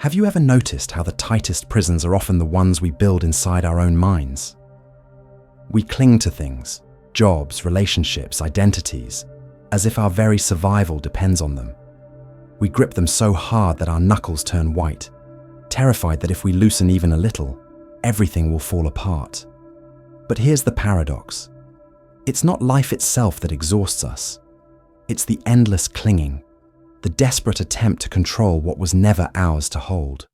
Have you ever noticed how the tightest prisons are often the ones we build inside our own minds? We cling to things, jobs, relationships, identities, as if our very survival depends on them. We grip them so hard that our knuckles turn white, terrified that if we loosen even a little, everything will fall apart. But here's the paradox. It's not life itself that exhausts us. It's the endless clinging, the desperate attempt to control what was never ours to hold.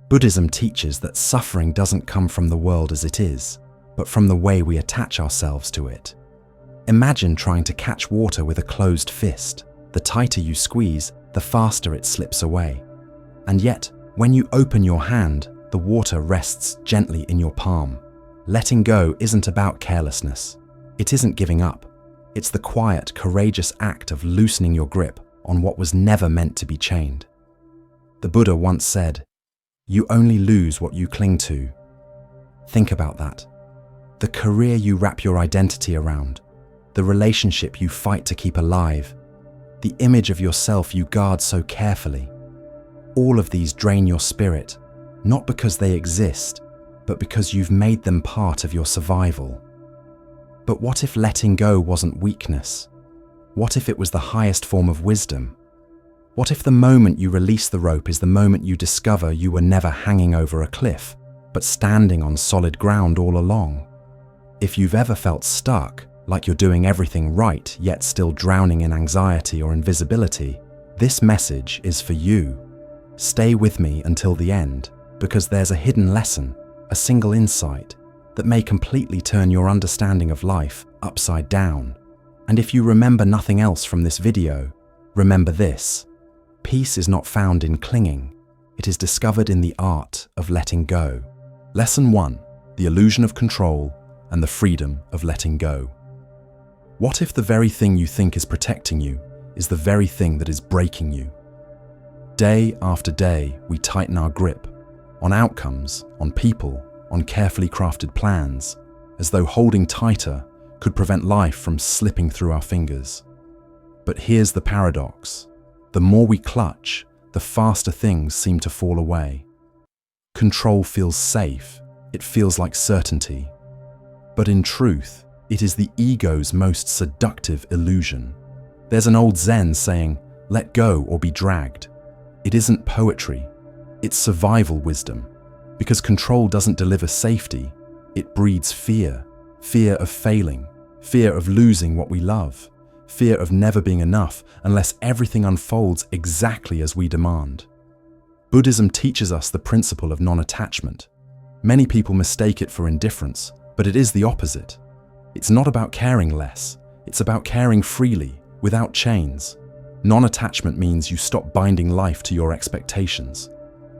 Buddhism teaches that suffering doesn't come from the world as it is, but from the way we attach ourselves to it. Imagine trying to catch water with a closed fist. The tighter you squeeze, the faster it slips away. And yet, when you open your hand, the water rests gently in your palm. Letting go isn't about carelessness. It isn't giving up. It's the quiet, courageous act of loosening your grip on what was never meant to be chained. The Buddha once said, "You only lose what you cling to." Think about that. The career you wrap your identity around, the relationship you fight to keep alive, the image of yourself you guard so carefully. All of these drain your spirit, not because they exist, but because you've made them part of your survival. But what if letting go wasn't weakness? What if it was the highest form of wisdom? What if the moment you release the rope is the moment you discover you were never hanging over a cliff, but standing on solid ground all along? If you've ever felt stuck, like you're doing everything right yet still drowning in anxiety or invisibility, this message is for you. Stay with me until the end, because there's a hidden lesson, a single insight, that may completely turn your understanding of life upside down. And if you remember nothing else from this video, remember this: peace is not found in clinging, it is discovered in the art of letting go. Lesson 1: the illusion of control and the freedom of letting go. What if the very thing you think is protecting you is the very thing that is breaking you? Day after day, we tighten our grip on outcomes, on people, on carefully crafted plans, as though holding tighter could prevent life from slipping through our fingers. But here's the paradox. The more we clutch, the faster things seem to fall away. Control feels safe, it feels like certainty. But in truth, it is the ego's most seductive illusion. There's an old Zen saying, "Let go or be dragged." It isn't poetry, it's survival wisdom. Because control doesn't deliver safety, it breeds fear. Fear of failing, fear of losing what we love, fear of never being enough unless everything unfolds exactly as we demand. Buddhism teaches us the principle of non-attachment. Many people mistake it for indifference, but it is the opposite. It's not about caring less, it's about caring freely, without chains. Non-attachment means you stop binding life to your expectations.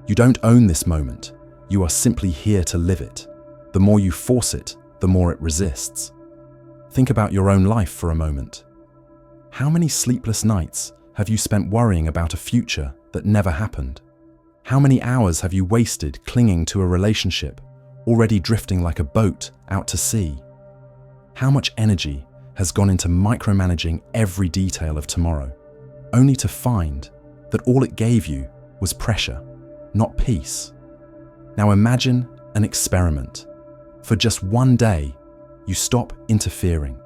You don't own this moment, you are simply here to live it. The more you force it, the more it resists. Think about your own life for a moment. How many sleepless nights have you spent worrying about a future that never happened? How many hours have you wasted clinging to a relationship, already drifting like a boat out to sea? How much energy has gone into micromanaging every detail of tomorrow, only to find that all it gave you was pressure, not peace? Now imagine an experiment. For just one day, you stop interfering.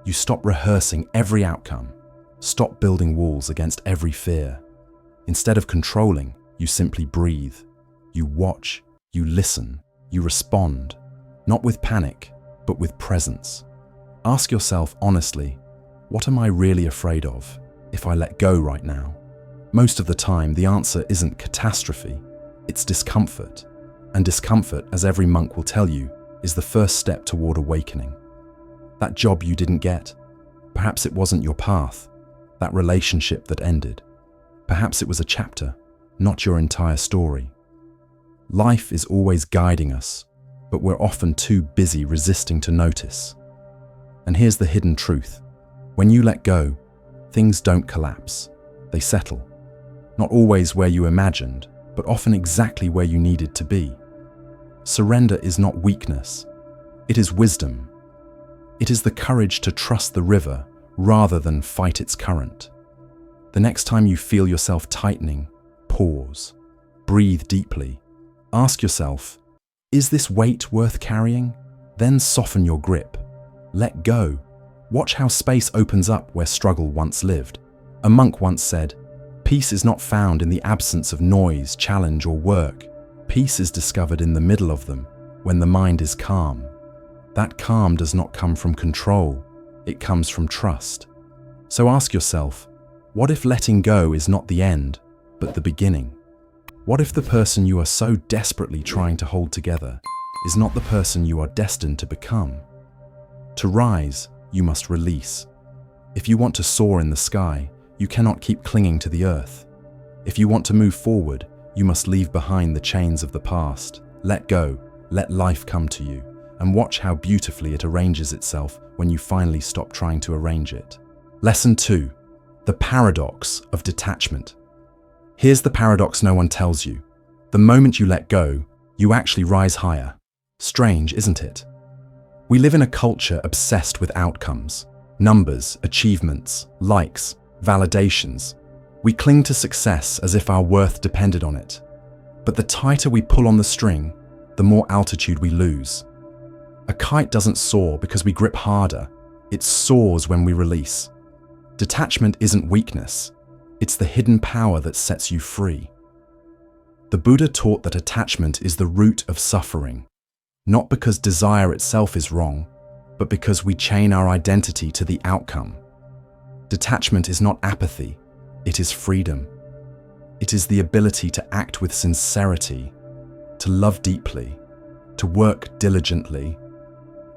You stop rehearsing every outcome. Stop building walls against every fear. Instead of controlling, you simply breathe. You watch, you listen, you respond, not with panic, but with presence. Ask yourself honestly, what am I really afraid of if I let go right now? Most of the time, the answer isn't catastrophe, it's discomfort. And discomfort, as every monk will tell you, is the first step toward awakening. That job you didn't get, perhaps it wasn't your path. That relationship that ended, perhaps it was a chapter, not your entire story. Life is always guiding us, but we're often too busy resisting to notice. And here's the hidden truth. When you let go, things don't collapse, they settle. Not always where you imagined, but often exactly where you needed to be. Surrender is not weakness, it is wisdom. It is the courage to trust the river rather than fight its current. The next time you feel yourself tightening, pause. Breathe deeply. Ask yourself, is this weight worth carrying? Then soften your grip. Let go. Watch how space opens up where struggle once lived. A monk once said, "Peace is not found in the absence of noise, challenge, or work. Peace is discovered in the middle of them, when the mind is calm." That calm does not come from control, it comes from trust. So ask yourself, what if letting go is not the end, but the beginning? What if the person you are so desperately trying to hold together is not the person you are destined to become? To rise, you must release. If you want to soar in the sky, you cannot keep clinging to the earth. If you want to move forward, you must leave behind the chains of the past. Let go, let life come to you, and watch how beautifully it arranges itself when you finally stop trying to arrange it. Lesson 2. The Paradox of Detachment. Here's the paradox no one tells you. The moment you let go, you actually rise higher. Strange, isn't it? We live in a culture obsessed with outcomes, numbers, achievements, likes, validations. We cling to success as if our worth depended on it. But the tighter we pull on the string, the more altitude we lose. A kite doesn't soar because we grip harder. It soars when we release. Detachment isn't weakness. It's the hidden power that sets you free. The Buddha taught that attachment is the root of suffering, not because desire itself is wrong, but because we chain our identity to the outcome. Detachment is not apathy, it is freedom. It is the ability to act with sincerity, to love deeply, to work diligently,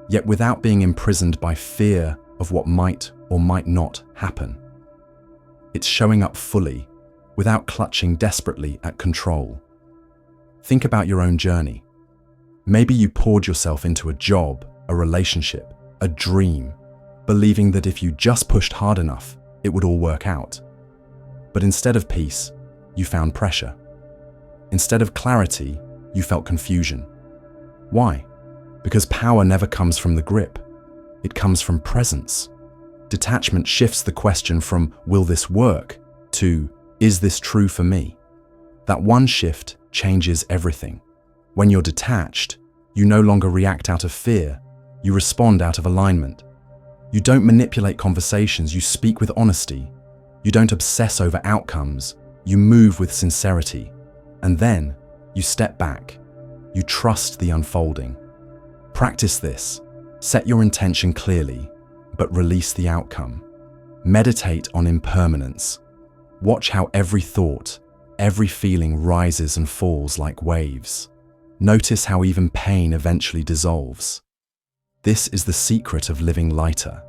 yet without being imprisoned by fear of what might or might not happen. It's showing up fully, without clutching desperately at control. Think about your own journey. Maybe you poured yourself into a job, a relationship, a dream, believing that if you just pushed hard enough, it would all work out. But instead of peace, you found pressure. Instead of clarity, you felt confusion. Why? Because power never comes from the grip. It comes from presence. Detachment shifts the question from, will this work, to, is this true for me? That one shift changes everything. When you're detached, you no longer react out of fear, you respond out of alignment. You don't manipulate conversations, you speak with honesty. You don't obsess over outcomes, you move with sincerity. And then, you step back. You trust the unfolding. Practice this. Set your intention clearly, but release the outcome. Meditate on impermanence. Watch how every thought, every feeling rises and falls like waves. Notice how even pain eventually dissolves. This is the secret of living lighter,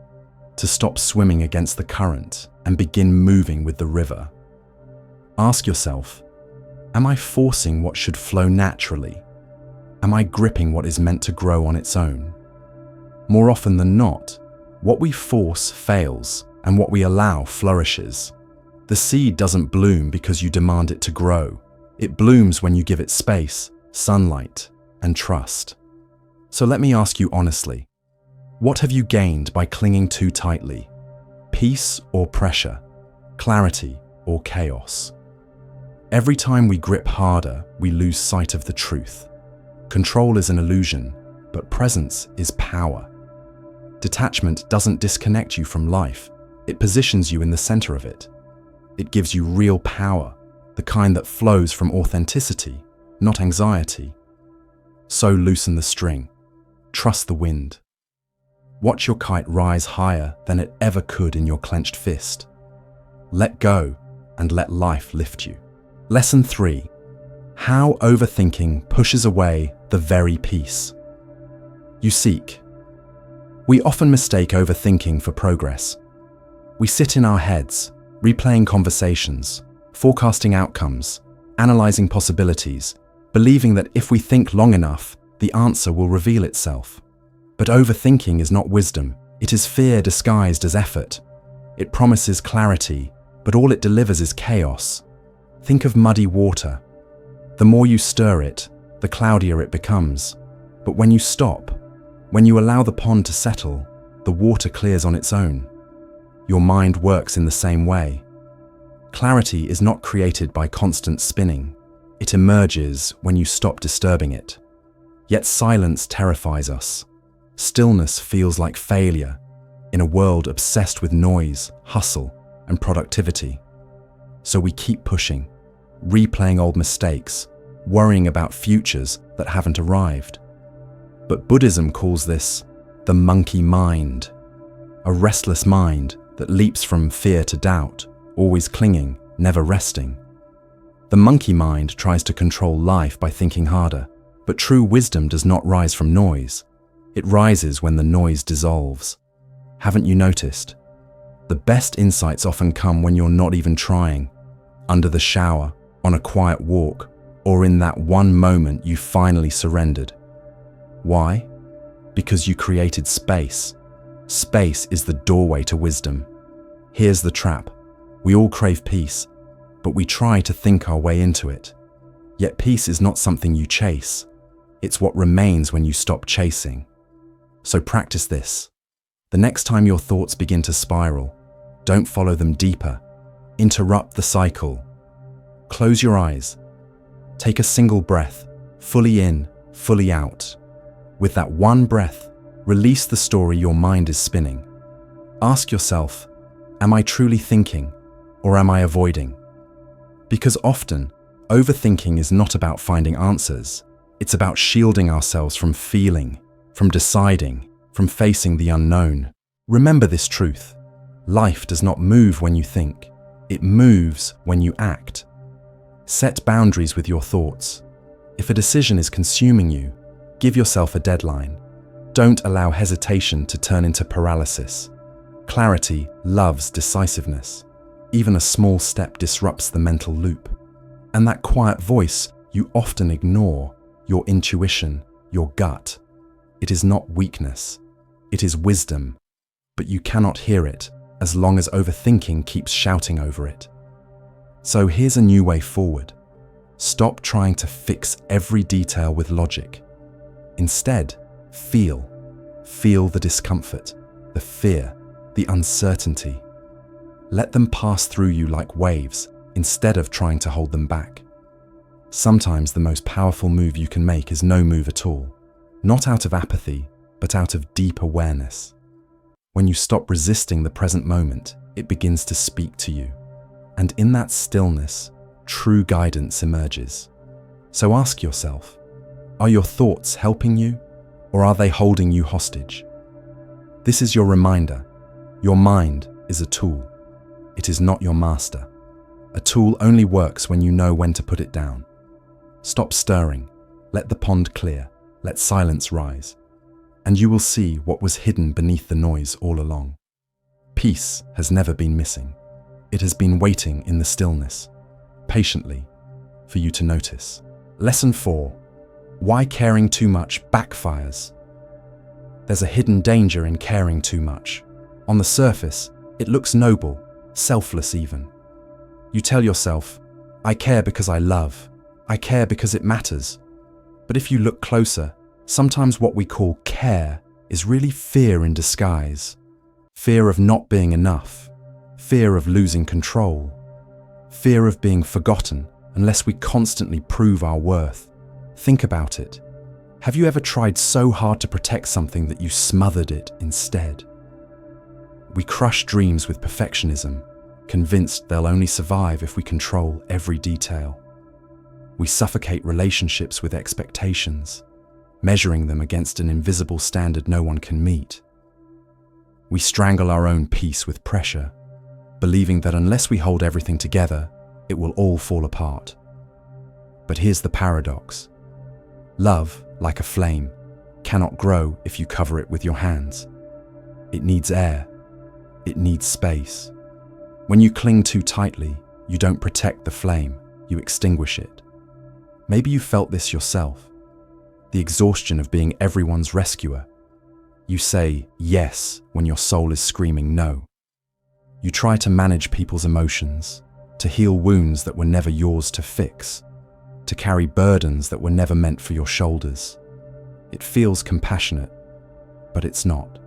to stop swimming against the current and begin moving with the river. Ask yourself, am I forcing what should flow naturally? Am I gripping what is meant to grow on its own? More often than not, what we force fails and what we allow flourishes. The seed doesn't bloom because you demand it to grow. It blooms when you give it space, sunlight, and trust. So let me ask you honestly, what have you gained by clinging too tightly? Peace or pressure? Clarity or chaos? Every time we grip harder, we lose sight of the truth. Control is an illusion, but presence is power. Detachment doesn't disconnect you from life. It positions you in the center of it. It gives you real power, the kind that flows from authenticity, not anxiety. So loosen the string. Trust the wind. Watch your kite rise higher than it ever could in your clenched fist. Let go and let life lift you. Lesson 3. How overthinking pushes away the very peace you seek. We often mistake overthinking for progress. We sit in our heads, replaying conversations, forecasting outcomes, analyzing possibilities, believing that if we think long enough, the answer will reveal itself. But overthinking is not wisdom. It is fear disguised as effort. It promises clarity, but all it delivers is chaos. Think of muddy water. The more you stir it, the cloudier it becomes. But when you stop, when you allow the pond to settle, the water clears on its own. Your mind works in the same way. Clarity is not created by constant spinning. It emerges when you stop disturbing it. Yet silence terrifies us. Stillness feels like failure in a world obsessed with noise, hustle, and productivity. So we keep pushing, replaying old mistakes, worrying about futures that haven't arrived. But Buddhism calls this the monkey mind, a restless mind that leaps from fear to doubt, always clinging, never resting. The monkey mind tries to control life by thinking harder, but true wisdom does not rise from noise. It rises when the noise dissolves. Haven't you noticed? The best insights often come when you're not even trying, under the shower, on a quiet walk, or in that one moment you finally surrendered. Why? Because you created space. Space is the doorway to wisdom. Here's the trap. We all crave peace, but we try to think our way into it. Yet peace is not something you chase. It's what remains when you stop chasing. So practice this. The next time your thoughts begin to spiral, don't follow them deeper. Interrupt the cycle. Close your eyes. Take a single breath, fully in, fully out. With that one breath, release the story your mind is spinning. Ask yourself, am I truly thinking, or am I avoiding? Because often, overthinking is not about finding answers. It's about shielding ourselves from feeling, from deciding, from facing the unknown. Remember this truth. Life does not move when you think. It moves when you act. Set boundaries with your thoughts. If a decision is consuming you, give yourself a deadline. Don't allow hesitation to turn into paralysis. Clarity loves decisiveness. Even a small step disrupts the mental loop. And that quiet voice you often ignore, your intuition, your gut, it is not weakness. It is wisdom. But you cannot hear it as long as overthinking keeps shouting over it. So here's a new way forward. Stop trying to fix every detail with logic. Instead, feel. Feel the discomfort, the fear, the uncertainty. Let them pass through you like waves instead of trying to hold them back. Sometimes the most powerful move you can make is no move at all. Not out of apathy, but out of deep awareness. When you stop resisting the present moment, it begins to speak to you. And in that stillness, true guidance emerges. So ask yourself, are your thoughts helping you, or are they holding you hostage? This is your reminder. Your mind is a tool. It is not your master. A tool only works when you know when to put it down. Stop stirring. Let the pond clear. Let silence rise. And you will see what was hidden beneath the noise all along. Peace has never been missing. It has been waiting in the stillness, patiently, for you to notice. Lesson 4. Why caring too much backfires. There's a hidden danger in caring too much. On the surface, it looks noble, selfless even. You tell yourself, I care because I love. I care because it matters. But if you look closer, sometimes what we call care is really fear in disguise. Fear of not being enough. Fear of losing control. Fear of being forgotten unless we constantly prove our worth. Think about it. Have you ever tried so hard to protect something that you smothered it instead? We crush dreams with perfectionism, convinced they'll only survive if we control every detail. We suffocate relationships with expectations, measuring them against an invisible standard no one can meet. We strangle our own peace with pressure, believing that unless we hold everything together, it will all fall apart. But here's the paradox. Love, like a flame, cannot grow if you cover it with your hands. It needs air. It needs space. When you cling too tightly, you don't protect the flame, you extinguish it. Maybe you felt this yourself. The exhaustion of being everyone's rescuer. You say yes when your soul is screaming no. You try to manage people's emotions, to heal wounds that were never yours to fix, to carry burdens that were never meant for your shoulders. It feels compassionate, but it's not.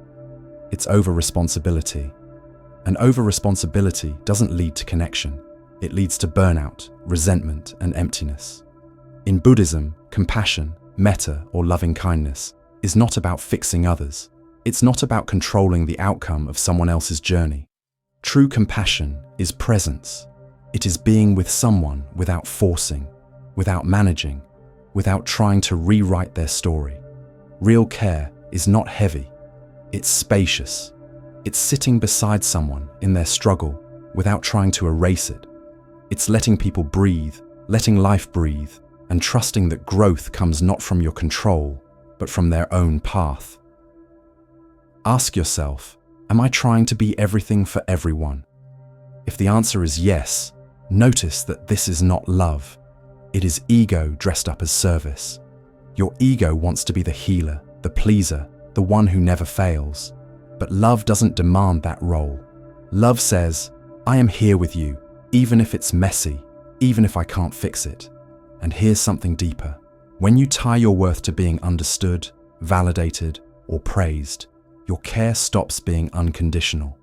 It's over-responsibility. And over-responsibility doesn't lead to connection. It leads to burnout, resentment, and emptiness. In Buddhism, compassion, metta, or loving kindness is not about fixing others. It's not about controlling the outcome of someone else's journey. True compassion is presence. It is being with someone without forcing, without managing, without trying to rewrite their story. Real care is not heavy. It's spacious. It's sitting beside someone in their struggle without trying to erase it. It's letting people breathe, letting life breathe, and trusting that growth comes not from your control, but from their own path. Ask yourself, am I trying to be everything for everyone? If the answer is yes, notice that this is not love. It is ego dressed up as service. Your ego wants to be the healer, the pleaser, the one who never fails. But love doesn't demand that role. Love says, I am here with you, even if it's messy, even if I can't fix it. And here's something deeper. When you tie your worth to being understood, validated, or praised, your care stops being unconditional.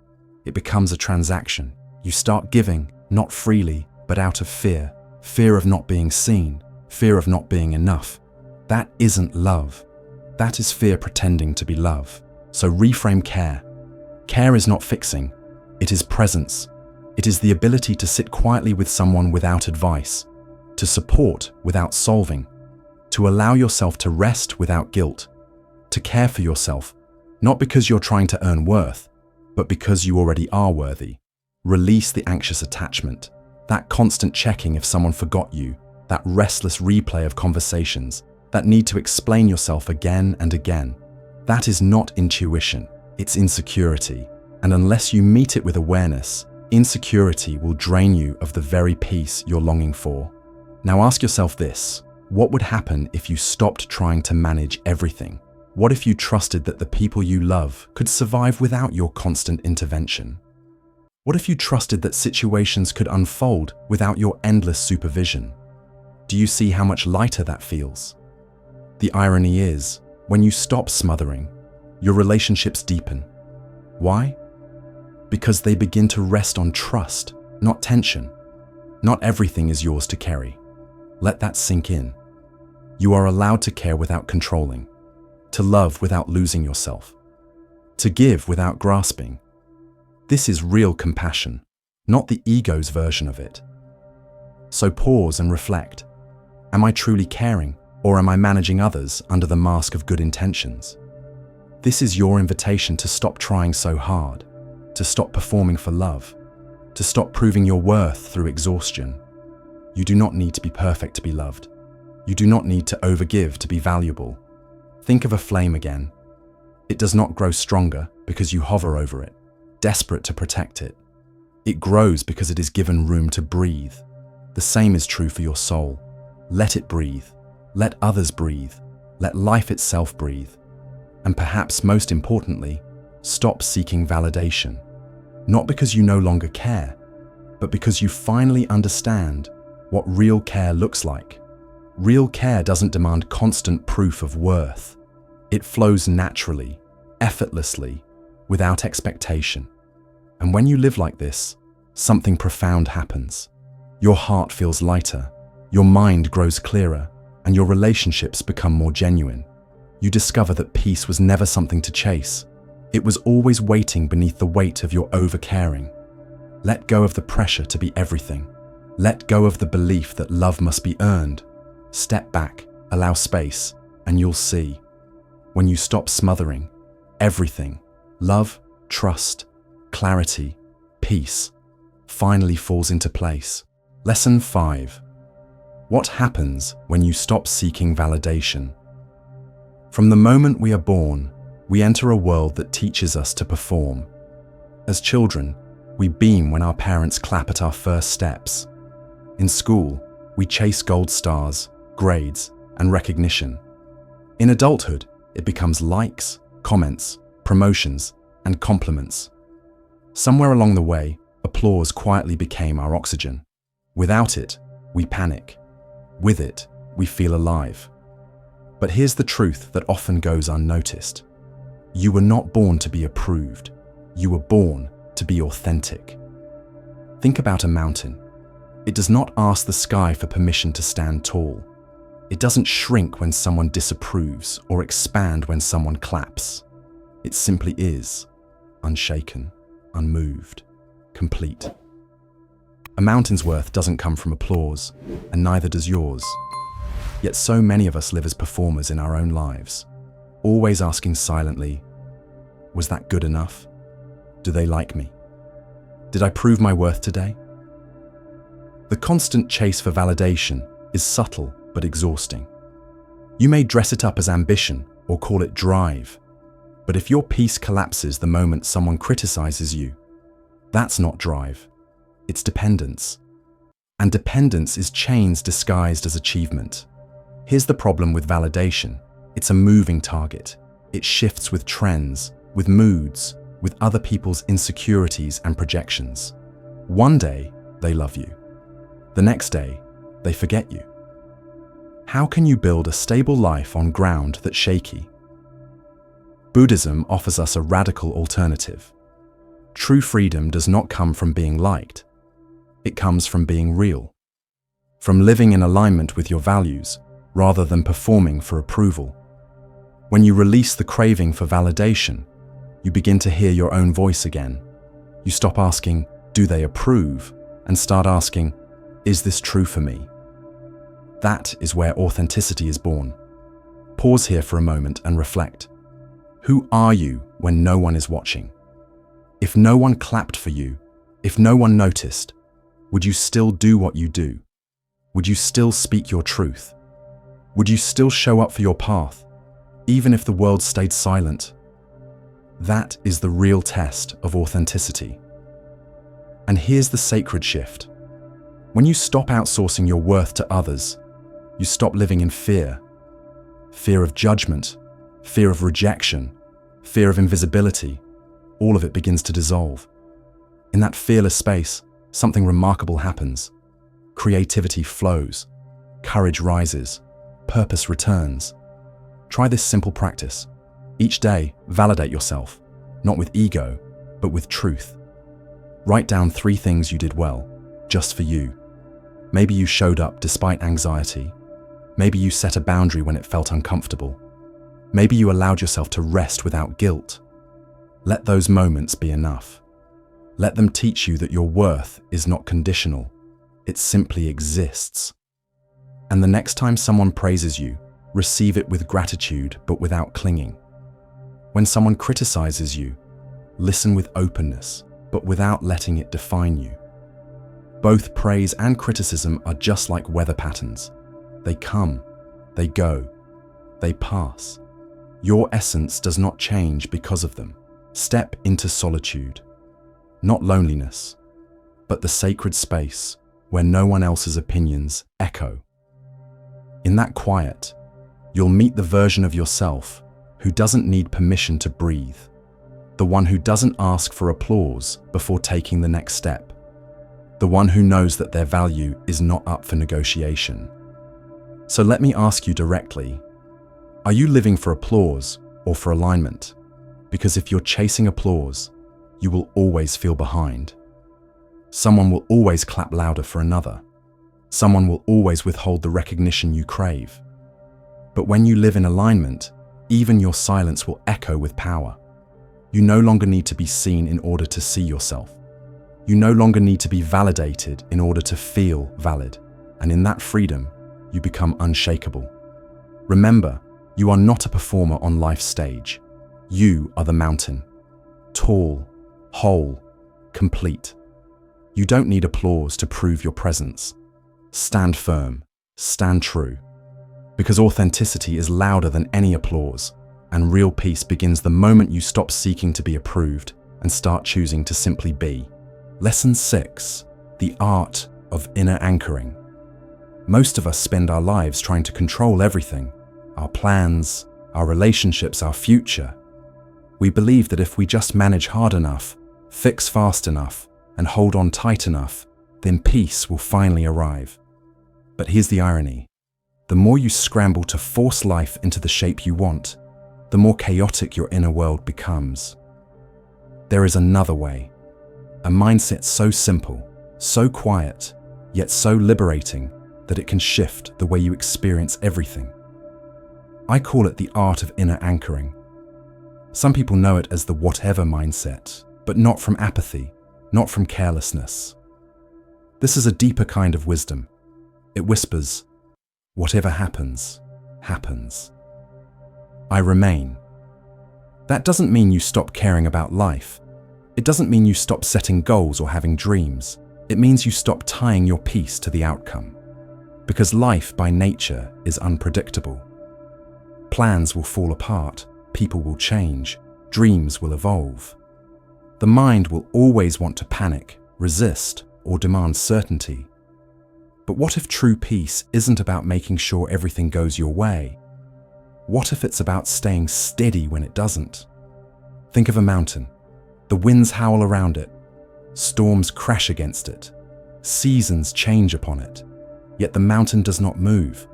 It becomes a transaction. You start giving, not freely, but out of fear. Fear of not being seen, fear of not being enough. That isn't love. That is fear pretending to be love. So reframe care. Care is not fixing. It is presence. It is the ability to sit quietly with someone without advice, to support without solving, to allow yourself to rest without guilt, to care for yourself, not because you're trying to earn worth, but because you already are worthy. Release the anxious attachment, that constant checking if someone forgot you, that restless replay of conversations, that need to explain yourself again and again. That is not intuition, it's insecurity. And unless you meet it with awareness, insecurity will drain you of the very peace you're longing for. Now ask yourself this, what would happen if you stopped trying to manage everything? What if you trusted that the people you love could survive without your constant intervention? What if you trusted that situations could unfold without your endless supervision? Do you see how much lighter that feels? The irony is, when you stop smothering, your relationships deepen. Why? Because they begin to rest on trust, not tension. Not everything is yours to carry. Let that sink in. You are allowed to care without controlling, to love without losing yourself, to give without grasping. This is real compassion, not the ego's version of it. So pause and reflect. Am I truly caring, or am I managing others under the mask of good intentions? This is your invitation to stop trying so hard, to stop performing for love, to stop proving your worth through exhaustion. You do not need to be perfect to be loved. You do not need to overgive to be valuable. Think of a flame again. It does not grow stronger because you hover over it, desperate to protect it. It grows because it is given room to breathe. The same is true for your soul. Let it breathe. Let others breathe. Let life itself breathe. And perhaps most importantly, stop seeking validation. Not because you no longer care, but because you finally understand what real care looks like. Real care doesn't demand constant proof of worth. It flows naturally, effortlessly, without expectation. And when you live like this, something profound happens. Your heart feels lighter, your mind grows clearer, and your relationships become more genuine. You discover that peace was never something to chase. It was always waiting beneath the weight of your overcaring. Let go of the pressure to be everything. Let go of the belief that love must be earned. Step back, allow space, and you'll see. When you stop smothering, everything, love, trust, clarity, peace, finally falls into place. Lesson 5. What happens when you stop seeking validation? From the moment we are born, we enter a world that teaches us to perform. As children, we beam when our parents clap at our first steps. In school, we chase gold stars, grades, and recognition. In adulthood, it becomes likes, comments, promotions, and compliments. Somewhere along the way, applause quietly became our oxygen. Without it, we panic. With it, we feel alive. But here's the truth that often goes unnoticed. You were not born to be approved. You were born to be authentic. Think about a mountain. It does not ask the sky for permission to stand tall. It doesn't shrink when someone disapproves or expand when someone claps. It simply is, unshaken, unmoved, complete. A mountain's worth doesn't come from applause, and neither does yours. Yet so many of us live as performers in our own lives, always asking silently, was that good enough? Do they like me? Did I prove my worth today? The constant chase for validation is subtle but exhausting. You may dress it up as ambition or call it drive, but if your peace collapses the moment someone criticizes you, that's not drive, it's dependence. And dependence is chains disguised as achievement. Here's the problem with validation. It's a moving target. It shifts with trends, with moods, with other people's insecurities and projections. One day, they love you. The next day, they forget you. How can you build a stable life on ground that's shaky? Buddhism offers us a radical alternative. True freedom does not come from being liked. It comes from being real. From living in alignment with your values, rather than performing for approval. When you release the craving for validation, you begin to hear your own voice again. You stop asking, do they approve? And start asking, is this true for me? That is where authenticity is born. Pause here for a moment and reflect. Who are you when no one is watching? If no one clapped for you, if no one noticed, would you still do what you do? Would you still speak your truth? Would you still show up for your path, even if the world stayed silent? That is the real test of authenticity. And here's the sacred shift. When you stop outsourcing your worth to others, you stop living in fear. Fear of judgment, fear of rejection, fear of invisibility. All of it begins to dissolve. In that fearless space, something remarkable happens. Creativity flows, courage rises, purpose returns. Try this simple practice. Each day, validate yourself, not with ego, but with truth. Write down 3 things you did well, just for you. Maybe you showed up despite anxiety. Maybe you set a boundary when it felt uncomfortable. Maybe you allowed yourself to rest without guilt. Let those moments be enough. Let them teach you that your worth is not conditional. It simply exists. And the next time someone praises you, receive it with gratitude but without clinging. When someone criticizes you, listen with openness but without letting it define you. Both praise and criticism are just like weather patterns. They come, they go, they pass. Your essence does not change because of them. Step into solitude, not loneliness, but the sacred space where no one else's opinions echo. In that quiet, you'll meet the version of yourself who doesn't need permission to breathe, the one who doesn't ask for applause before taking the next step, the one who knows that their value is not up for negotiation. So let me ask you directly, are you living for applause or for alignment? Because if you're chasing applause, you will always feel behind. Someone will always clap louder for another. Someone will always withhold the recognition you crave. But when you live in alignment, even your silence will echo with power. You no longer need to be seen in order to see yourself. You no longer need to be validated in order to feel valid. And in that freedom, you become unshakable. Remember, you are not a performer on life's stage. You are the mountain. Tall, whole, complete. You don't need applause to prove your presence. Stand firm, stand true. Because authenticity is louder than any applause, and real peace begins the moment you stop seeking to be approved and start choosing to simply be. Lesson 6, the art of inner anchoring. Most of us spend our lives trying to control everything, our plans, our relationships, our future. We believe that if we just manage hard enough, fix fast enough, and hold on tight enough, then peace will finally arrive. But here's the irony. The more you scramble to force life into the shape you want, the more chaotic your inner world becomes. There is another way. A mindset so simple, so quiet, yet so liberating, that it can shift the way you experience everything. I call it the art of inner anchoring. Some people know it as the whatever mindset, but not from apathy, not from carelessness. This is a deeper kind of wisdom. It whispers, whatever happens, happens. I remain. That doesn't mean you stop caring about life. It doesn't mean you stop setting goals or having dreams. It means you stop tying your peace to the outcome. Because life by nature is unpredictable. Plans will fall apart, people will change, dreams will evolve. The mind will always want to panic, resist, or demand certainty. But what if true peace isn't about making sure everything goes your way? What if it's about staying steady when it doesn't? Think of a mountain. The winds howl around it. Storms crash against it. Seasons change upon it. Yet the mountain does not move.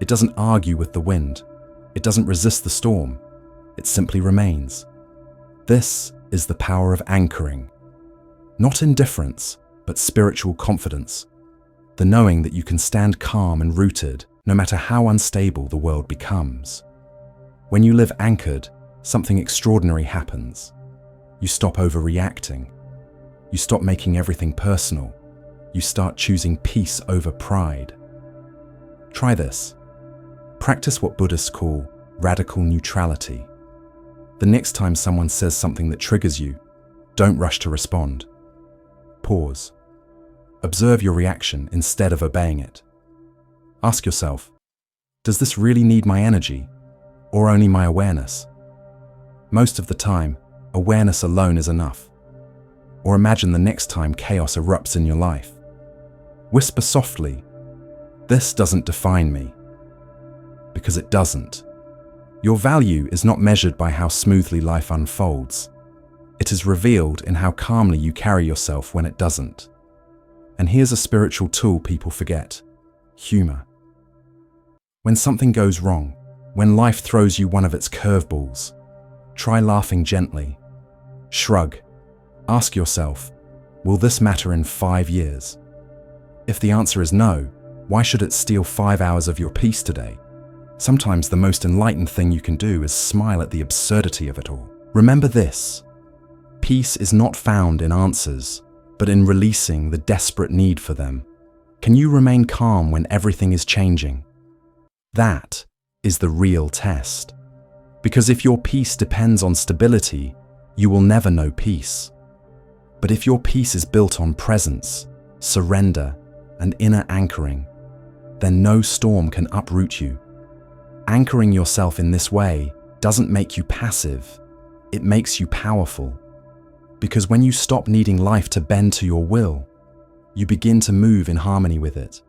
It doesn't argue with the wind. It doesn't resist the storm. It simply remains. This is the power of anchoring. Not indifference, but spiritual confidence. The knowing that you can stand calm and rooted no matter how unstable the world becomes. When you live anchored, something extraordinary happens. You stop overreacting. You stop making everything personal. You start choosing peace over pride. Try this. Practice what Buddhists call radical neutrality. The next time someone says something that triggers you, don't rush to respond. Pause. Observe your reaction instead of obeying it. Ask yourself, does this really need my energy, or only my awareness? Most of the time, awareness alone is enough. Or imagine the next time chaos erupts in your life. Whisper softly, this doesn't define me. Because it doesn't. Your value is not measured by how smoothly life unfolds. It is revealed in how calmly you carry yourself when it doesn't. And here's a spiritual tool people forget: humor. When something goes wrong, when life throws you one of its curveballs, try laughing gently. Shrug. Ask yourself, will this matter in 5 years? If the answer is no, why should it steal 5 hours of your peace today? Sometimes the most enlightened thing you can do is smile at the absurdity of it all. Remember this: peace is not found in answers, but in releasing the desperate need for them. Can you remain calm when everything is changing? That is the real test. Because if your peace depends on stability, you will never know peace. But if your peace is built on presence, surrender, and inner anchoring, then no storm can uproot you. Anchoring yourself in this way doesn't make you passive, it makes you powerful. Because when you stop needing life to bend to your will, you begin to move in harmony with it.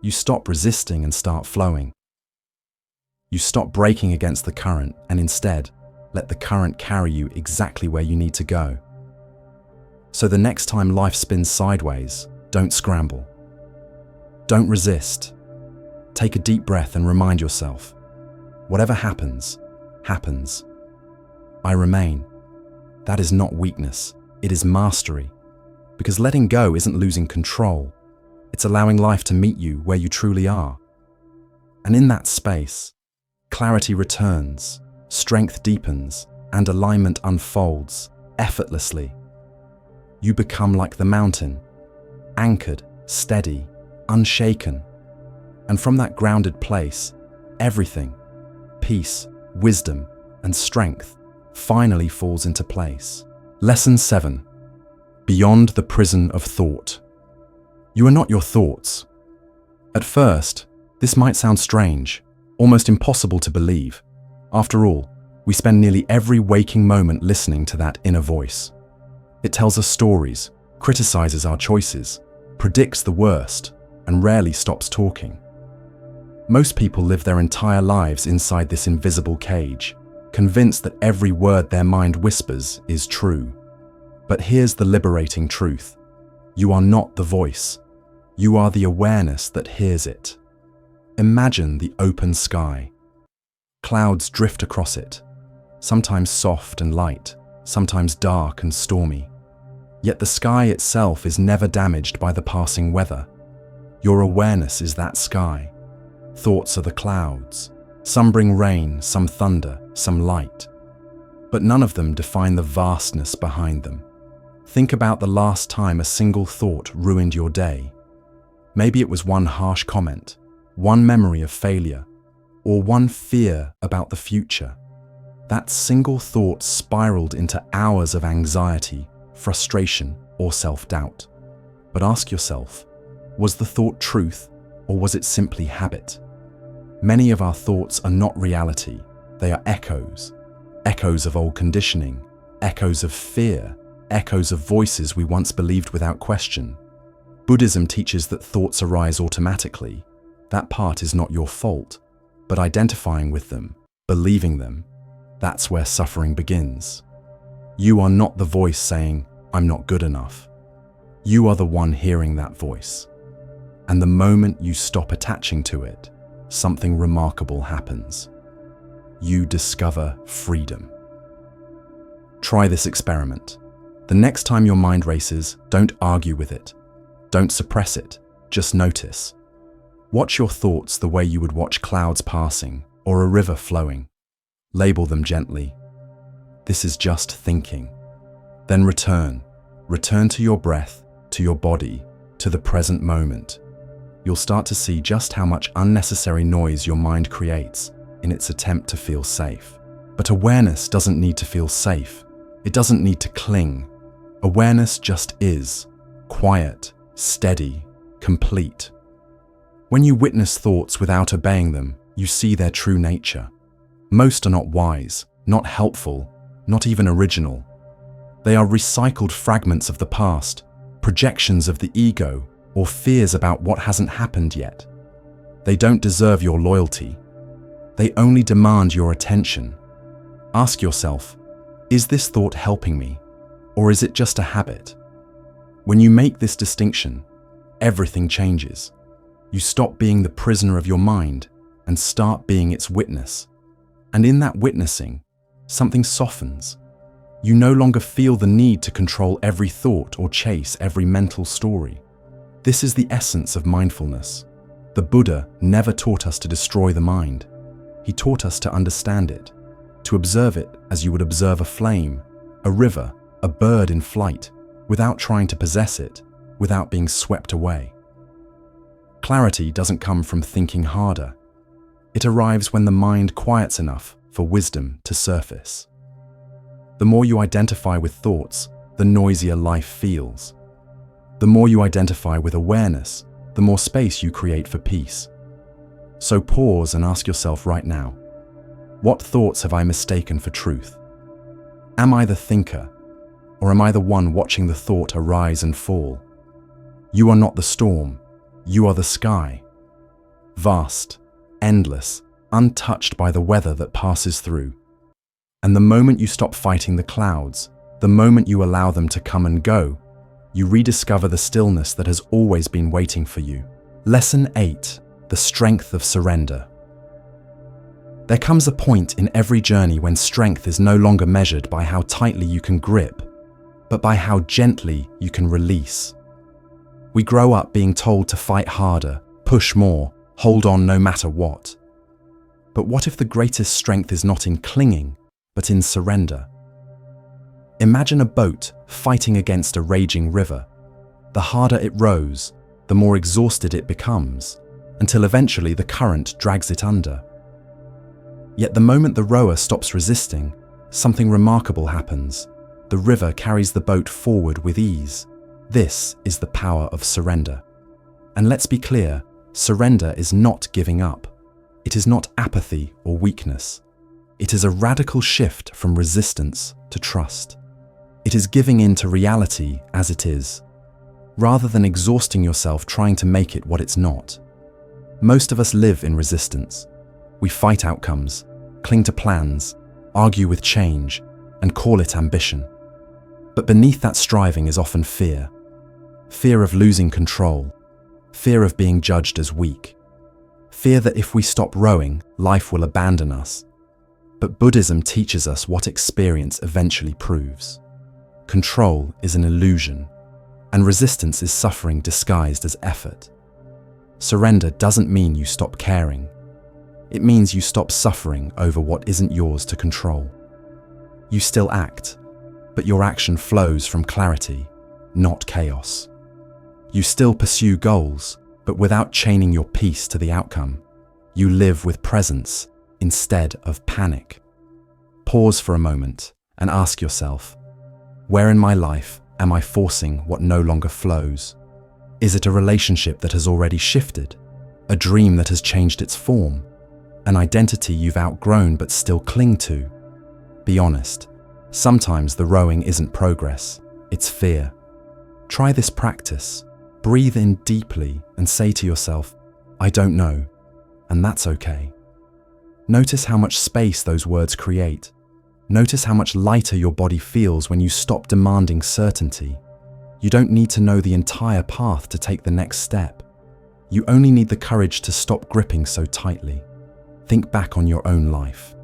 You stop resisting and start flowing. You stop breaking against the current and instead let the current carry you exactly where you need to go. So the next time life spins sideways, don't scramble. Don't resist. Take a deep breath and remind yourself, whatever happens, happens. I remain. That is not weakness, it is mastery. Because letting go isn't losing control, it's allowing life to meet you where you truly are. And in that space, clarity returns, strength deepens, and alignment unfolds effortlessly. You become like the mountain, anchored, steady, unshaken. And from that grounded place, everything, peace, wisdom, and strength finally falls into place. Lesson 7. Beyond the prison of thought. You are not your thoughts. At first, this might sound strange, almost impossible to believe. After all, we spend nearly every waking moment listening to that inner voice. It tells us stories, criticizes our choices, predicts the worst, and rarely stops talking. Most people live their entire lives inside this invisible cage, convinced that every word their mind whispers is true. But here's the liberating truth. You are not the voice. You are the awareness that hears it. Imagine the open sky. Clouds drift across it, sometimes soft and light, sometimes dark and stormy. Yet the sky itself is never damaged by the passing weather. Your awareness is that sky. Thoughts are the clouds. Some bring rain, some thunder, some light. But none of them define the vastness behind them. Think about the last time a single thought ruined your day. Maybe it was one harsh comment, one memory of failure, or one fear about the future. That single thought spiraled into hours of anxiety, frustration, or self-doubt. But ask yourself, was the thought truth, or was it simply habit? Many of our thoughts are not reality. They are echoes. Echoes of old conditioning, echoes of fear, echoes of voices we once believed without question. Buddhism teaches that thoughts arise automatically. That part is not your fault, but identifying with them, believing them, that's where suffering begins. You are not the voice saying, "I'm not good enough." You are the one hearing that voice. And the moment you stop attaching to it, something remarkable happens. You discover freedom. Try this experiment. The next time your mind races, don't argue with it. Don't suppress it, just notice. Watch your thoughts the way you would watch clouds passing or a river flowing. Label them gently. This is just thinking. Then return to your breath, to your body, to the present moment. You'll start to see just how much unnecessary noise your mind creates in its attempt to feel safe. But awareness doesn't need to feel safe. It doesn't need to cling. Awareness just is, quiet, steady, complete. When you witness thoughts without obeying them, you see their true nature. Most are not wise, not helpful, not even original. They are recycled fragments of the past, projections of the ego, or fears about what hasn't happened yet. They don't deserve your loyalty. They only demand your attention. Ask yourself, is this thought helping me, or is it just a habit? When you make this distinction, everything changes. You stop being the prisoner of your mind and start being its witness. And in that witnessing, something softens. You no longer feel the need to control every thought or chase every mental story. This is the essence of mindfulness. The Buddha never taught us to destroy the mind. He taught us to understand it, to observe it as you would observe a flame, a river, a bird in flight, without trying to possess it, without being swept away. Clarity doesn't come from thinking harder. It arrives when the mind quiets enough for wisdom to surface. The more you identify with thoughts, the noisier life feels. The more you identify with awareness, the more space you create for peace. So pause and ask yourself right now, what thoughts have I mistaken for truth? Am I the thinker, or am I the one watching the thought arise and fall? You are not the storm, you are the sky. Vast, endless, untouched by the weather that passes through. And the moment you stop fighting the clouds, the moment you allow them to come and go, you rediscover the stillness that has always been waiting for you. Lesson 8. The strength of surrender. There comes a point in every journey when strength is no longer measured by how tightly you can grip, but by how gently you can release. We grow up being told to fight harder, push more, hold on no matter what. But what if the greatest strength is not in clinging, but in surrender? Imagine a boat fighting against a raging river. The harder it rows, the more exhausted it becomes, until eventually the current drags it under. Yet the moment the rower stops resisting, something remarkable happens. The river carries the boat forward with ease. This is the power of surrender. And let's be clear, surrender is not giving up. It is not apathy or weakness. It is a radical shift from resistance to trust. It is giving in to reality as it is, rather than exhausting yourself trying to make it what it's not. Most of us live in resistance. We fight outcomes, cling to plans, argue with change, and call it ambition. But beneath that striving is often fear. Fear of losing control. Fear of being judged as weak. Fear that if we stop rowing, life will abandon us. But Buddhism teaches us what experience eventually proves. Control is an illusion, and resistance is suffering disguised as effort. Surrender doesn't mean you stop caring. It means you stop suffering over what isn't yours to control. You still act, but your action flows from clarity, not chaos. You still pursue goals, but without chaining your peace to the outcome. You live with presence instead of panic. Pause for a moment and ask yourself, where in my life am I forcing what no longer flows? Is it a relationship that has already shifted? A dream that has changed its form? An identity you've outgrown but still cling to? Be honest, sometimes the rowing isn't progress, it's fear. Try this practice. Breathe in deeply and say to yourself, I don't know, and that's okay. Notice how much space those words create. Notice how much lighter your body feels when you stop demanding certainty. You don't need to know the entire path to take the next step. You only need the courage to stop gripping so tightly. Think back on your own life.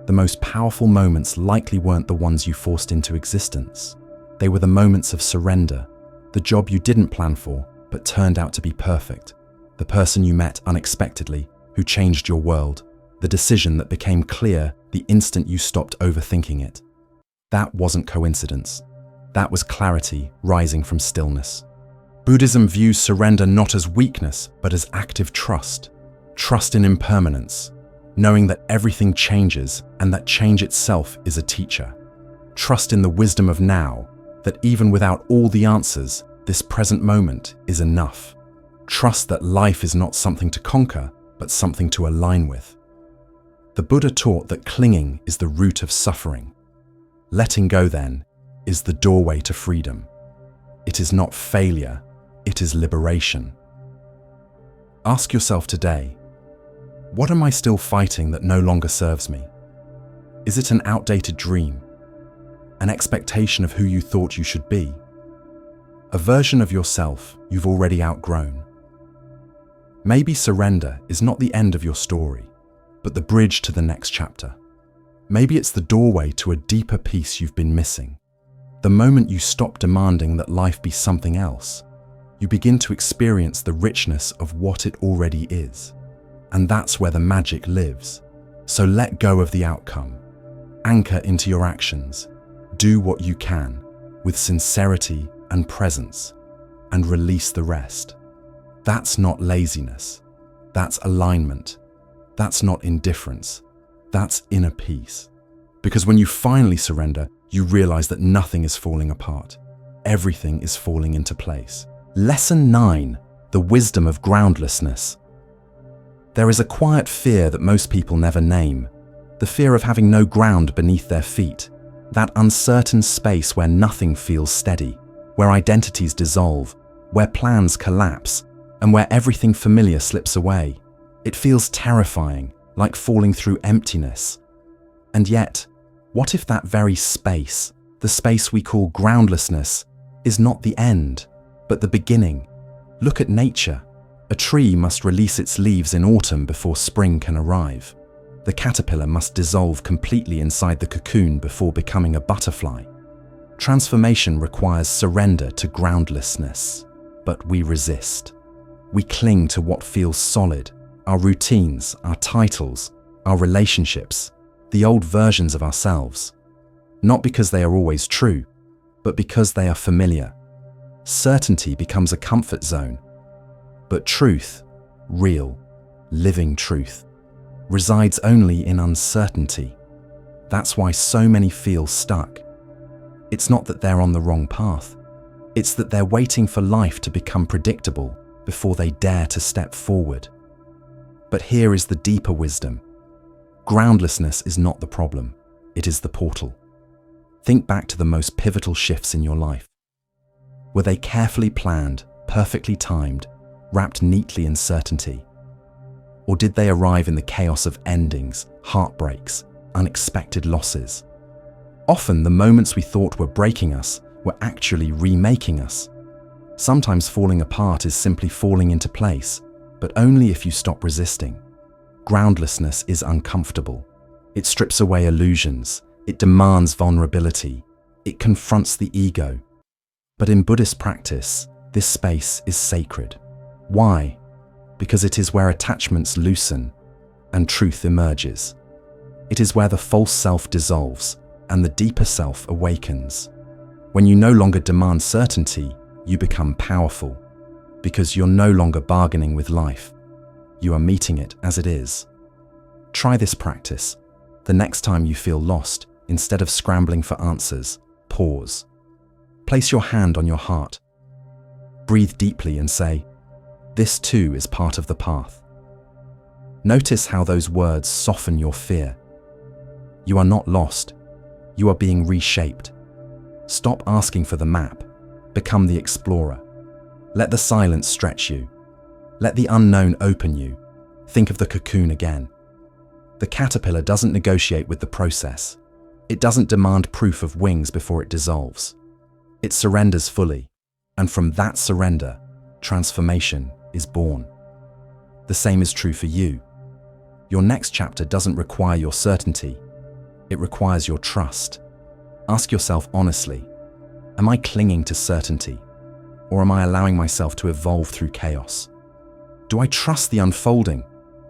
The most powerful moments likely weren't the ones you forced into existence. They were the moments of surrender, the job you didn't plan for, but turned out to be perfect, the person you met unexpectedly, who changed your world, the decision that became clear the instant you stopped overthinking it. That wasn't coincidence. That was clarity rising from stillness. Buddhism views surrender not as weakness, but as active trust. Trust in impermanence, knowing that everything changes and that change itself is a teacher. Trust in the wisdom of now, that even without all the answers, this present moment is enough. Trust that life is not something to conquer, but something to align with. The Buddha taught that clinging is the root of suffering. Letting go, then, is the doorway to freedom. It is not failure, it is liberation. Ask yourself today, what am I still fighting that no longer serves me? Is it an outdated dream? An expectation of who you thought you should be? A version of yourself you've already outgrown? Maybe surrender is not the end of your story, but the bridge to the next chapter. Maybe it's the doorway to a deeper peace you've been missing. The moment you stop demanding that life be something else, you begin to experience the richness of what it already is. And that's where the magic lives. So let go of the outcome. Anchor into your actions. Do what you can, with sincerity and presence, and release the rest. That's not laziness. That's alignment. That's not indifference. That's inner peace. Because when you finally surrender, you realize that nothing is falling apart. Everything is falling into place. Lesson 9, the wisdom of groundlessness. There is a quiet fear that most people never name, the fear of having no ground beneath their feet, that uncertain space where nothing feels steady, where identities dissolve, where plans collapse, and where everything familiar slips away. It feels terrifying, like falling through emptiness. And yet, what if that very space, the space we call groundlessness, is not the end, but the beginning? Look at nature. A tree must release its leaves in autumn before spring can arrive. The caterpillar must dissolve completely inside the cocoon before becoming a butterfly. Transformation requires surrender to groundlessness, but we resist. We cling to what feels solid, our routines, our titles, our relationships, the old versions of ourselves. Not because they are always true, but because they are familiar. Certainty becomes a comfort zone. But truth, real, living truth, resides only in uncertainty. That's why so many feel stuck. It's not that they're on the wrong path. It's that they're waiting for life to become predictable before they dare to step forward. But here is the deeper wisdom. Groundlessness is not the problem, it is the portal. Think back to the most pivotal shifts in your life. Were they carefully planned, perfectly timed, wrapped neatly in certainty? Or did they arrive in the chaos of endings, heartbreaks, unexpected losses? Often the moments we thought were breaking us were actually remaking us. Sometimes falling apart is simply falling into place, but only if you stop resisting. Groundlessness is uncomfortable. It strips away illusions. It demands vulnerability. It confronts the ego. But in Buddhist practice, this space is sacred. Why? because it is where attachments loosen and truth emerges. It is where the false self dissolves and the deeper self awakens. When you no longer demand certainty, you become powerful, because you're no longer bargaining with life. You are meeting it as it is. Try this practice. The next time you feel lost, instead of scrambling for answers, pause. Place your hand on your heart. Breathe deeply and say, "This too is part of the path." Notice how those words soften your fear. You are not lost. You are being reshaped. Stop asking for the map. Become the explorer. Let the silence stretch you. Let the unknown open you. Think of the cocoon again. The caterpillar doesn't negotiate with the process. It doesn't demand proof of wings before it dissolves. It surrenders fully, and from that surrender, transformation is born. The same is true for you. Your next chapter doesn't require your certainty. It requires your trust. Ask yourself honestly, am I clinging to certainty, or am I allowing myself to evolve through chaos? Do I trust the unfolding,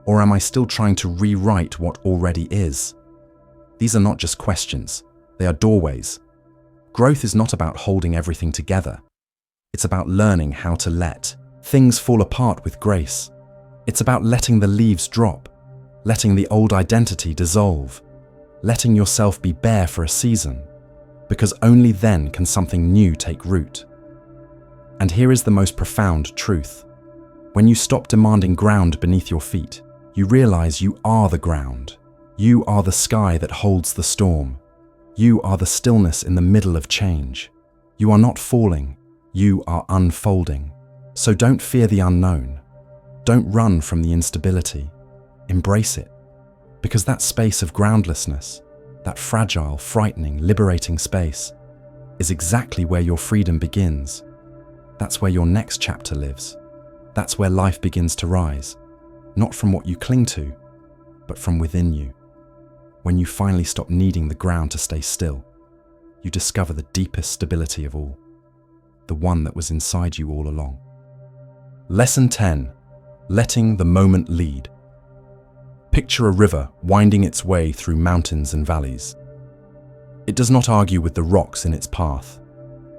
or am I still trying to rewrite what already is? These are not just questions, they are doorways. Growth is not about holding everything together. It's about learning how to let things fall apart with grace. It's about letting the leaves drop, letting the old identity dissolve, letting yourself be bare for a season, because only then can something new take root. And here is the most profound truth. When you stop demanding ground beneath your feet, you realize you are the ground. You are the sky that holds the storm. You are the stillness in the middle of change. You are not falling, you are unfolding. So don't fear the unknown. Don't run from the instability. Embrace it. Because that space of groundlessness, that fragile, frightening, liberating space, is exactly where your freedom begins. That's where your next chapter lives. That's where life begins to rise, not from what you cling to, but from within you. When you finally stop needing the ground to stay still, you discover the deepest stability of all, the one that was inside you all along. Lesson 10. Letting the moment lead. Picture a river winding its way through mountains and valleys. It does not argue with the rocks in its path.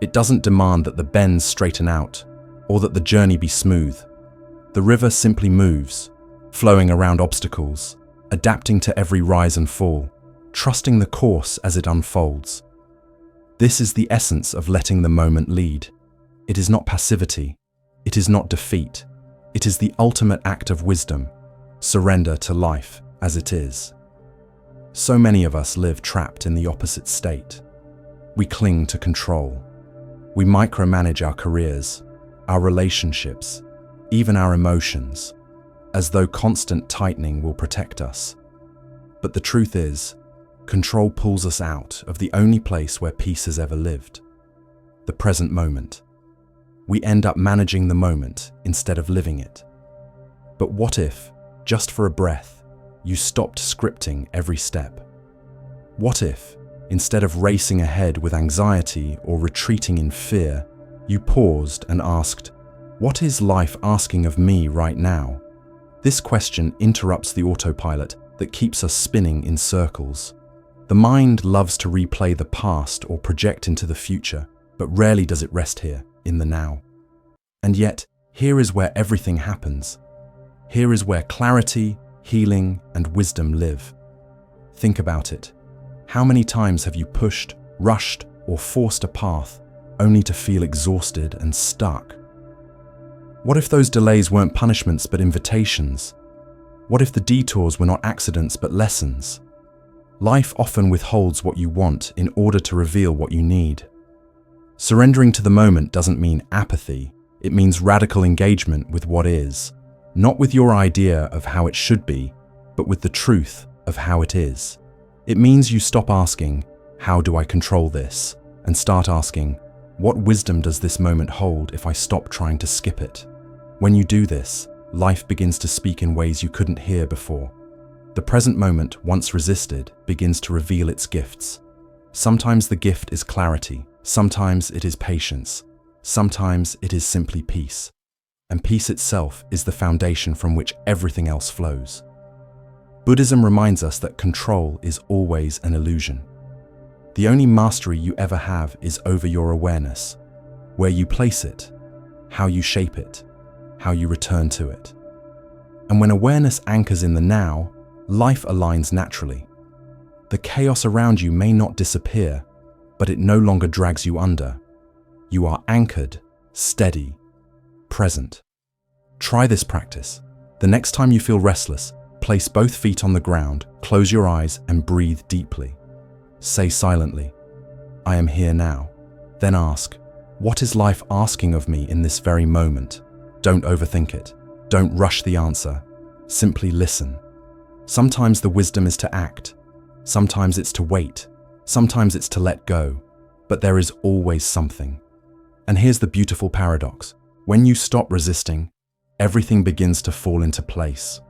It doesn't demand that the bends straighten out or that the journey be smooth. The river simply moves, flowing around obstacles, adapting to every rise and fall, trusting the course as it unfolds. This is the essence of letting the moment lead. It is not passivity. It is not defeat. It is the ultimate act of wisdom, surrender to life as it is. So many of us live trapped in the opposite state. We cling to control. We micromanage our careers, our relationships, even our emotions, as though constant tightening will protect us. But the truth is, control pulls us out of the only place where peace has ever lived, the present moment. We end up managing the moment instead of living it. But what if, just for a breath, you stopped scripting every step? What if, instead of racing ahead with anxiety or retreating in fear, you paused and asked, "What is life asking of me right now?" This question interrupts the autopilot that keeps us spinning in circles. The mind loves to replay the past or project into the future, but rarely does it rest here, in the now. And yet, here is where everything happens. Here is where clarity, healing, and wisdom live. Think about it. How many times have you pushed, rushed, or forced a path only to feel exhausted and stuck? What if those delays weren't punishments but invitations? What if the detours were not accidents but lessons? Life often withholds what you want in order to reveal what you need. Surrendering to the moment doesn't mean apathy. It means radical engagement with what is, not with your idea of how it should be, but with the truth of how it is. It means you stop asking, "How do I control this?" and start asking, "What wisdom does this moment hold if I stop trying to skip it?" When you do this, life begins to speak in ways you couldn't hear before. The present moment, once resisted, begins to reveal its gifts. Sometimes the gift is clarity, sometimes it is patience, sometimes it is simply peace. and peace itself is the foundation from which everything else flows. Buddhism reminds us that control is always an illusion. The only mastery you ever have is over your awareness, where you place it, how you shape it, how you return to it. And when awareness anchors in the now, life aligns naturally. The chaos around you may not disappear, but it no longer drags you under. You are anchored, steady, present. Try this practice. The next time you feel restless, place both feet on the ground, close your eyes, and breathe deeply. Say silently, "I am here now." Then ask, "What is life asking of me in this very moment?" Don't overthink it. Don't rush the answer. Simply listen. Sometimes the wisdom is to act. Sometimes it's to wait. Sometimes it's to let go. But there is always something. And here's the beautiful paradox. When you stop resisting, everything begins to fall into place.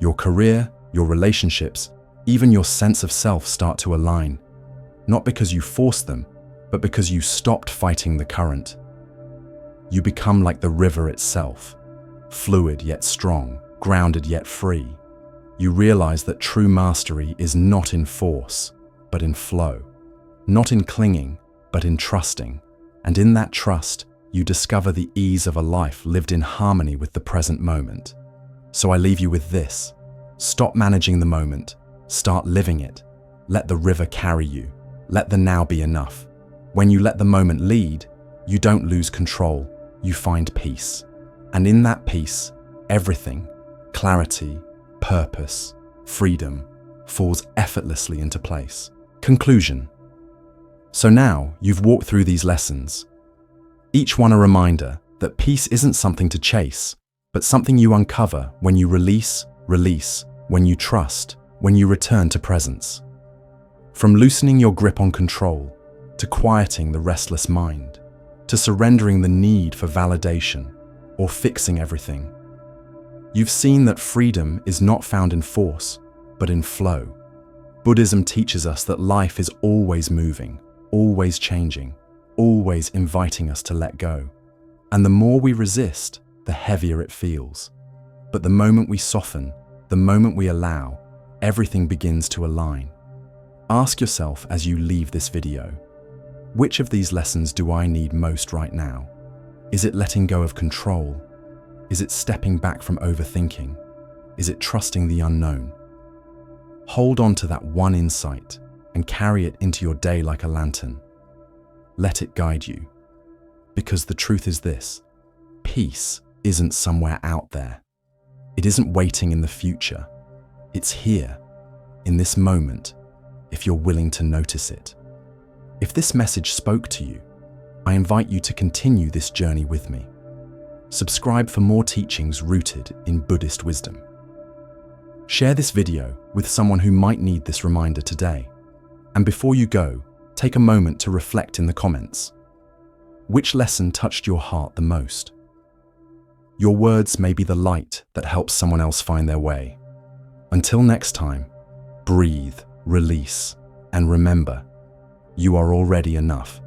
Your career, your relationships, even your sense of self start to align. Not because you forced them, but because you stopped fighting the current. You become like the river itself, fluid yet strong, grounded yet free. You realize that true mastery is not in force, but in flow. Not in clinging, but in trusting. And in that trust, you discover the ease of a life lived in harmony with the present moment. So I leave you with this. Stop managing the moment. Start living it. Let the river carry you. Let the now be enough. When you let the moment lead, you don't lose control. You find peace. And in that peace, everything, clarity, purpose, freedom, falls effortlessly into place. Conclusion. So now you've walked through these lessons. Each one a reminder that peace isn't something to chase, but something you uncover when you release, when you trust, when you return to presence. From loosening your grip on control, to quieting the restless mind, to surrendering the need for validation or fixing everything. You've seen that freedom is not found in force, but in flow. Buddhism teaches us that life is always moving, always changing, always inviting us to let go. And the more we resist, the heavier it feels. But the moment we soften, the moment we allow, everything begins to align. Ask yourself as you leave this video, which of these lessons do I need most right now? Is it letting go of control? Is it stepping back from overthinking? Is it trusting the unknown? Hold on to that one insight and carry it into your day like a lantern. Let it guide you. Because the truth is this: peace isn't somewhere out there. It isn't waiting in the future. It's here, in this moment, if you're willing to notice it. If this message spoke to you, I invite you to continue this journey with me. Subscribe for more teachings rooted in Buddhist wisdom. Share this video with someone who might need this reminder today. And before you go, take a moment to reflect in the comments. Which lesson touched your heart the most? Your words may be the light that helps someone else find their way. Until next time, breathe, release, and remember, you are already enough.